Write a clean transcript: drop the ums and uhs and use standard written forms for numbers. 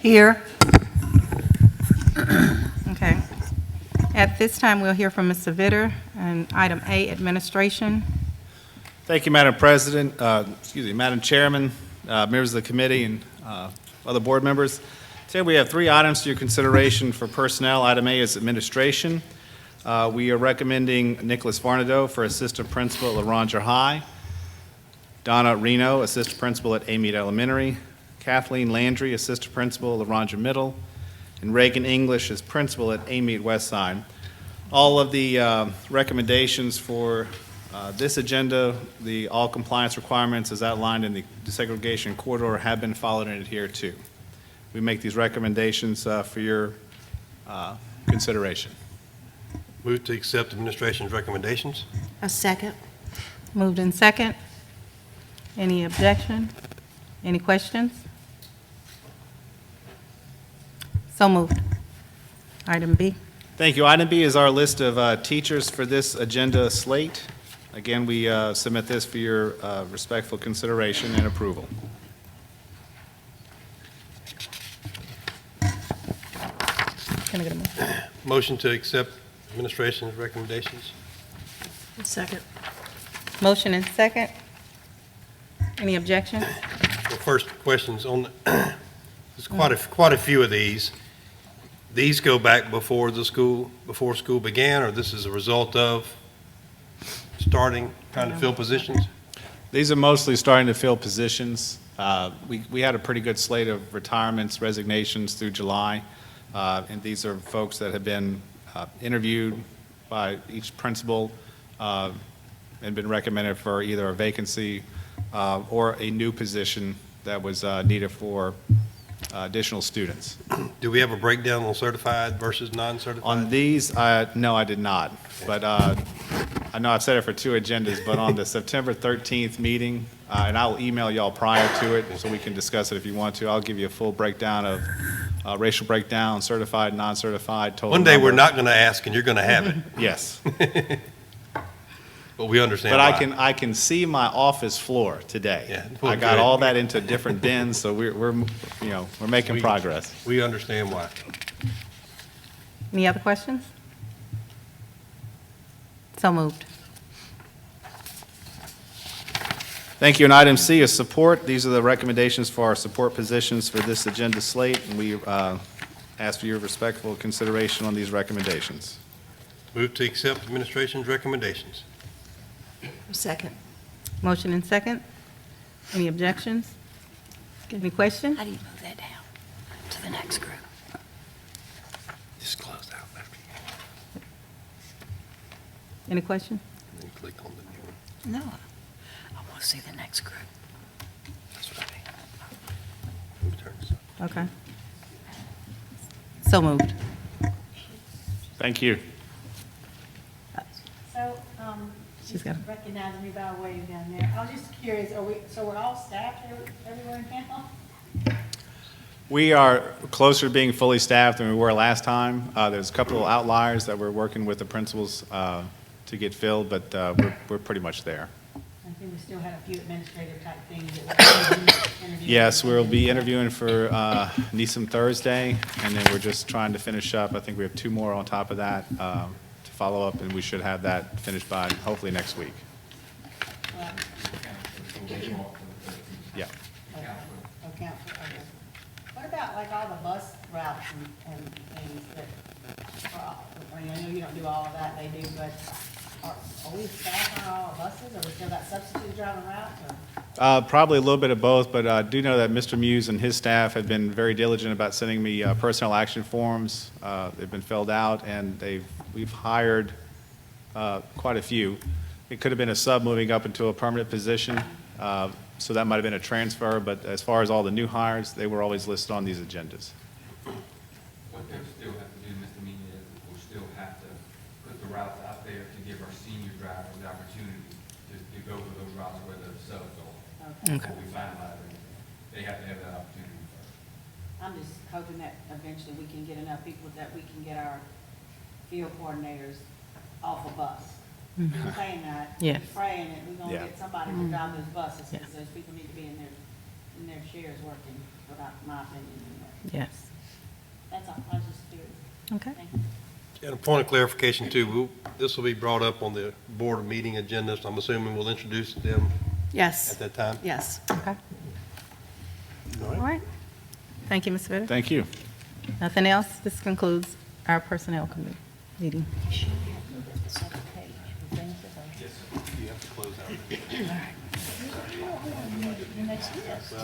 Here. Okay. At this time, we'll hear from Mr. Vitter on item A, administration. Thank you, Madam President, Madam Chairman, members of the committee, and other board members. Today we have 3 items to your consideration for personnel. Item A is administration. We are recommending Nicholas Varnado for assistant principal at LaRanger High, Donna Reno, assistant principal at Amite Elementary, Kathleen Landry, assistant principal at LaRanger Middle, and Reagan English as principal at Amite Westside. All of the recommendations for this agenda, the all compliance requirements as outlined in the desegregation corridor have been followed and adhered to. We make these recommendations for your consideration. Move to accept administration's recommendations. A second. Moved in second. Any objection? Any questions? So moved. Item B. Thank you. Item B is our list of teachers for this agenda slate. Again, we submit this for your respectful consideration and approval. Can I get a motion? Motion to accept administration's recommendations. A second. Motion in second. Any objection? Well, first, questions on, there's quite a few of these. These go back before school began, or this is a result of starting, trying to fill positions? These are mostly starting to fill positions. We had a pretty good slate of retirements, resignations through July, and these are folks that have been interviewed by each principal and been recommended for either a vacancy or a new position that was needed for additional students. Do we have a breakdown on certified versus non-certified? On these, no, I did not. But I know I've said it for 2 agendas, but on the September 13th meeting, and I'll email y'all prior to it so we can discuss it if you want to. I'll give you a full breakdown of racial breakdown, certified, non-certified, total One day number. we're not going to ask, and you're going to have it. Yes. But we understand But why. I can see my office floor today. Yeah, I got good. all that into different bins, so we're making progress. We understand why. Any other questions? So moved. Thank you. And item C is support. These are the recommendations for our support positions for this agenda slate, and we ask for your respectful consideration on these recommendations. Move to accept administration's recommendations. A second. Motion in second. Any objections? Any questions? How do you move that down to the next group? Just close out after you, Any questions? and then click on the new one. No. I want to see the next group. That's what I mean. Move turn this up. Okay. So moved. Thank you. So, She's you got it. recognize me by wave down there. I was just curious, so we're all staffed everywhere in town? We are closer to being fully staffed than we were last time. There's a couple of outliers that we're working with the principals to get filled, but we're pretty much there. I think we still had a few administrative type things that we're interviewing. Yes, we'll be interviewing for NESM Thursday, and then we're just trying to finish up. I think we have 2 more on top of that to follow up, and we should have that finished by hopefully next week. Yeah. Okay. What about like all the bus routes and things that, I know you don't do all of that, they do, but are we staffed on all our buses, or we still got substitutes driving routes, or? Probably a little bit of both, but I do know that Mr. Muse and his staff have been very diligent about sending me personnel action forms. They've been filled out, and we've hired quite a few. It could have been a sub moving up into a permanent position, so that might have been a transfer, but as far as all the new hires, they were always listed on these agendas. What they still have to do, Mr. Meany, is we still have to put the routes out there to give our senior drivers the opportunity to go to those routes where the subs are. Before we finalize it, they have to have that opportunity first. I'm just hoping that eventually we can get enough people that we can get our field coordinators off a bus. I'm saying that, Yes. praying that we're gonna Yeah. get somebody to drive those buses, Yeah. because those people need to be in their chairs working, without my opinion, anyway. Yes. That's all, I was just curious. Okay. Thank you. And a point of clarification too, this will be brought up on the board meeting agenda, so I'm assuming we'll introduce them Yes, at that time. yes. Okay. All right. Thank you, Ms. Vitter. Thank you. Nothing else? This concludes our Personnel Committee meeting. You have to close out. Next, yes.